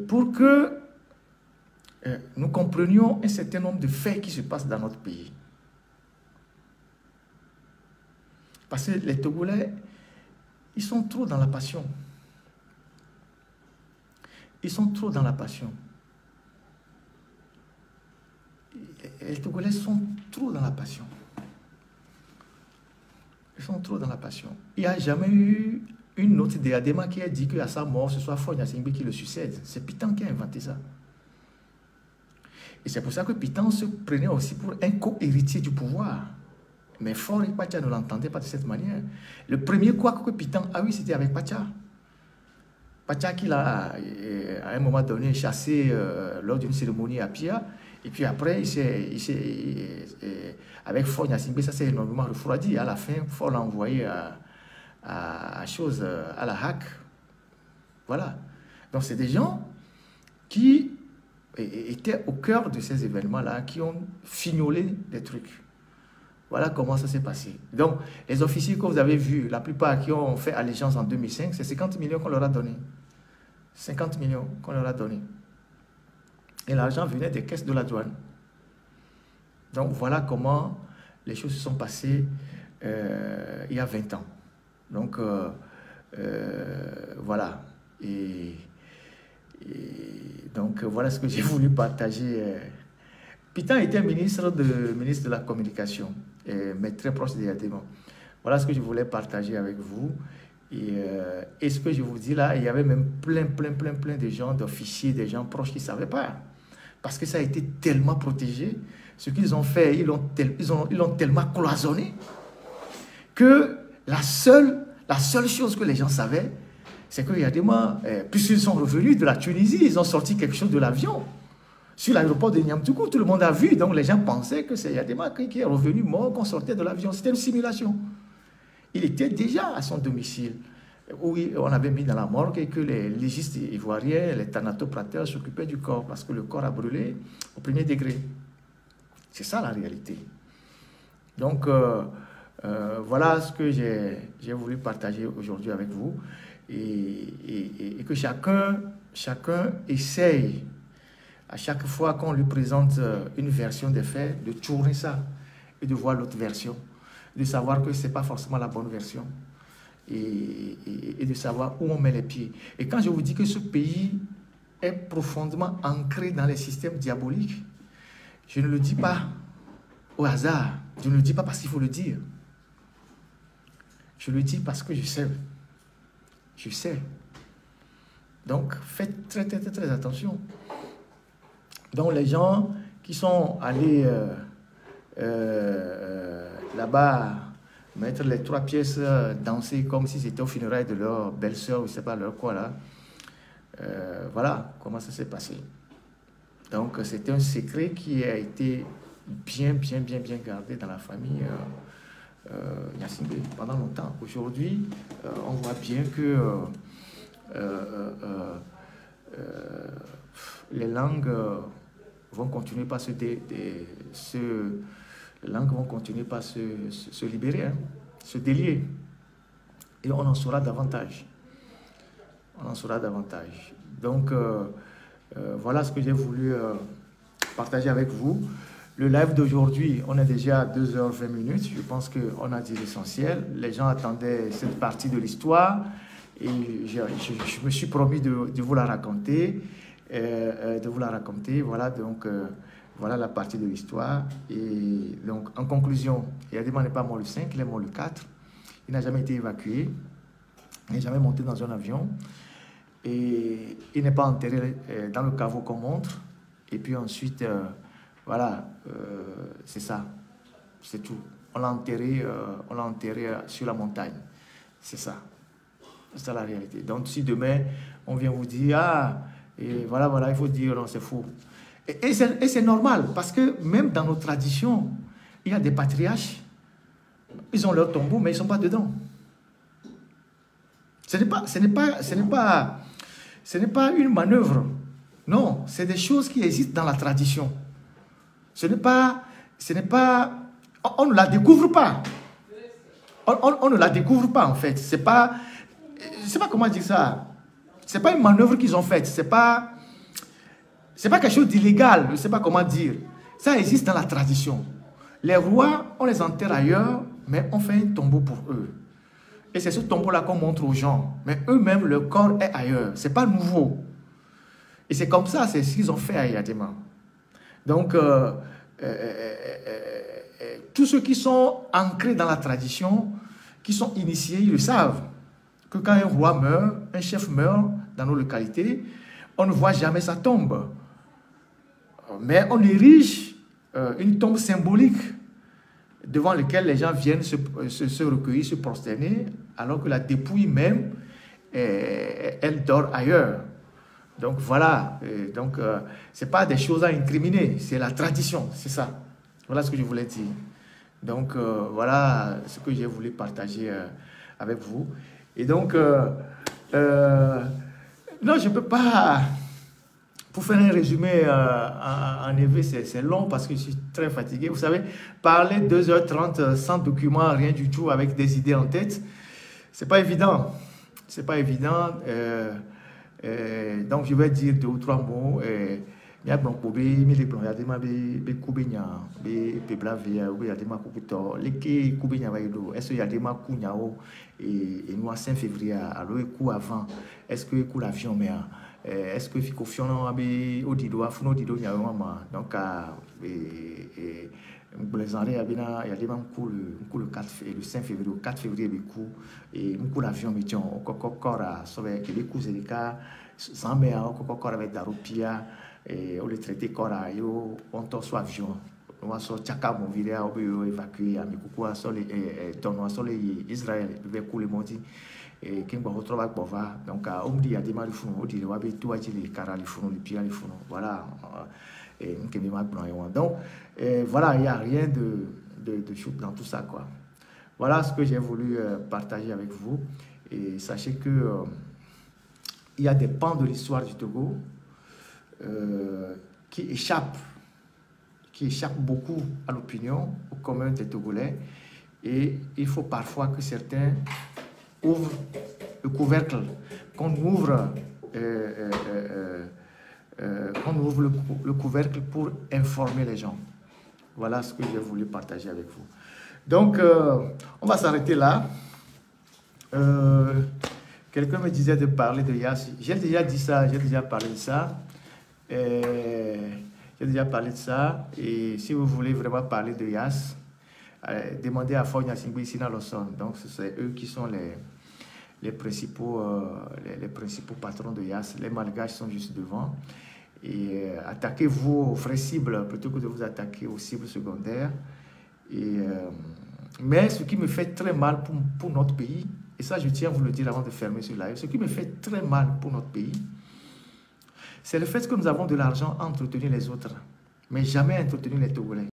pour que nous comprenions un certain nombre de faits qui se passent dans notre pays. Parce que les Togolais, ils sont trop dans la passion. Ils sont trop dans la passion. Les Togolais sont trop dans la passion. Ils sont trop dans la passion. Il n'y a jamais eu une note de Adema qui a dit qu'à sa mort, ce soit Faure Gnassingbé qui le succède. C'est Pitan qui a inventé ça. Et c'est pour ça que Pitan se prenait aussi pour un co-héritier du pouvoir. Mais Faure et Pacha ne l'entendaient pas de cette manière. Le premier quoi que Pitan a eu, c'était avec Pacha. Pacha qui l'a, à un moment donné, chassé lors d'une cérémonie à Pia. Et puis après, avec Faure Gnassingbé, ça s'est énormément refroidi. À la fin, Faure l'a envoyé à la HAC. Voilà. Donc, c'est des gens qui étaient au cœur de ces événements-là, qui ont fignolé des trucs. Voilà comment ça s'est passé. Donc, les officiers que vous avez vus, la plupart qui ont fait allégeance en 2005, c'est 50 millions qu'on leur a donné. 50 millions qu'on leur a donné. Et l'argent venait des caisses de la douane. Donc, voilà comment les choses se sont passées il y a 20 ans. Donc, voilà. Donc, voilà ce que j'ai voulu partager. Pitan était ministre de la Communication, mais très proche de Adema. Voilà ce que je voulais partager avec vous. Et ce que je vous dis là, il y avait même plein de gens, d'officiers, des gens proches qui ne savaient pas. Parce que ça a été tellement protégé. Ce qu'ils ont fait, ils l'ont tellement cloisonné que la seule chose que les gens savaient, c'est qu'il y a des mois, puisqu'ils sont revenus de la Tunisie, ils ont sorti quelque chose de l'avion. Sur l'aéroport de Niamtougou, tout le monde a vu, donc les gens pensaient que c'est Yadema qui est revenu mort, qu'on sortait de l'avion. C'était une simulation. Il était déjà à son domicile, où on avait mis dans la morgue et que les légistes ivoiriens, les thanatoprateurs s'occupaient du corps, parce que le corps a brûlé au premier degré. C'est ça la réalité. Donc, voilà ce que j'ai voulu partager aujourd'hui avec vous. Et que chacun essaye, à chaque fois qu'on lui présente une version des faits, de tourner ça et de voir l'autre version, de savoir que ce n'est pas forcément la bonne version et de savoir où on met les pieds. Et quand je vous dis que ce pays est profondément ancré dans les systèmes diaboliques, je ne le dis pas au hasard, je ne le dis pas parce qu'il faut le dire. Je le dis parce que je sais. Je sais. Donc, faites très attention. Donc, les gens qui sont allés là-bas mettre les 3 pièces, danser comme si c'était au funérailles de leur belle-sœur, ou je ne sais pas leur quoi là. Voilà comment ça s'est passé. Donc, c'était un secret qui a été bien gardé dans la famille Gnassingbé pendant longtemps. Aujourd'hui, on voit bien que les langues vont continuer par se libérer, hein, se délier. Et on en saura davantage. On en saura davantage. Donc, voilà ce que j'ai voulu partager avec vous. Le live d'aujourd'hui, on est déjà à 2h20. Je pense qu'on a dit l'essentiel. Les gens attendaient cette partie de l'histoire. Et je me suis promis de vous la raconter. Voilà, donc, voilà la partie de l'histoire. Et donc, en conclusion, Yadema n'est pas mort le 5, il est mort le 4. Il n'a jamais été évacué. Il n'est jamais monté dans un avion. Et il n'est pas enterré dans le caveau qu'on montre. Et puis ensuite, voilà, c'est ça. C'est tout. On l'a enterré sur la montagne. C'est ça. C'est ça la réalité. Donc, si demain, on vient vous dire, ah, et voilà, il faut dire, non, c'est faux. Et c'est normal, parce que même dans nos traditions, il y a des patriarches, ils ont leur tombeau, mais ils ne sont pas dedans. Ce n'est pas une manœuvre. Non, c'est des choses qui existent dans la tradition. On ne la découvre pas. On ne la découvre pas, en fait. Je ne sais pas comment dire ça. c'est pas une manœuvre qu'ils ont faite. C'est pas quelque chose d'illégal. Je ne sais pas comment dire. Ça existe dans la tradition. Les rois, on les enterre ailleurs, mais on fait un tombeau pour eux. Et c'est ce tombeau-là qu'on montre aux gens. Mais eux-mêmes, leur corps est ailleurs. Ce n'est pas nouveau. Et c'est comme ça, c'est ce qu'ils ont fait à Yadema. Donc, tous ceux qui sont ancrés dans la tradition, qui sont initiés, ils le savent. Que quand un roi meurt, un chef meurt dans nos localités, on ne voit jamais sa tombe. Mais on érige une tombe symbolique devant laquelle les gens viennent se recueillir, se prosterner, alors que la dépouille même, elle dort ailleurs. Donc voilà, ce n'est pas des choses à incriminer, c'est la tradition, c'est ça. Voilà ce que je voulais dire. Donc voilà ce que j'ai voulu partager avec vous. Et donc, non, je ne peux pas... Pour faire un résumé en EV, c'est long parce que je suis très fatigué. Vous savez, parler 2h30 sans document, rien du tout, avec des idées en tête, c'est pas évident. C'est pas évident. Donc, je vais dire 2 ou 3 mots. Il y a des gens est-ce que l'avion est-ce que Ficofion au dido funo dido nyama donc les années il y a des gens le 4 le 5 février 4 février coup et l'avion mission encore sauver que les coups et cas sans mais encore avec Daropia et on le traité corps yo on t'en soit avion on soit chaka mon vidéo on peut évacuer à mes coucou sur les dans sur les Israël avec couler monti et qui va retrouver bova donc on dit il y a des mal fou on dit wa be tout a dit les carali fou les pieds les fou voilà et qui me mal donc voilà il y a rien de shoot dans tout ça quoi. Voilà ce que j'ai voulu partager avec vous et sachez que il y a des pans de l'histoire du Togo qui échappent beaucoup à l'opinion, au commun des Togolais, et il faut parfois que certains ouvrent le couvercle, qu'on ouvre le couvercle pour informer les gens. Voilà ce que j'ai voulu partager avec vous. Donc, on va s'arrêter là. Quelqu'un me disait de parler de Yass. J'ai déjà dit ça, j'ai déjà parlé de ça. J'ai déjà parlé de ça. Et si vous voulez vraiment parler de Yass, demandez à Fogna Singui Sinaloson. Donc, c'est eux qui sont les principaux patrons de Yass. Les Malgaches sont juste devant. Et attaquez-vous aux vraies cibles plutôt que de vous attaquer aux cibles secondaires. Mais ce qui me fait très mal pour notre pays, et ça je tiens à vous le dire avant de fermer ce live, ce qui me fait très mal pour notre pays, c'est le fait que nous avons de l'argent à entretenir les autres, mais jamais à entretenir les Togolais.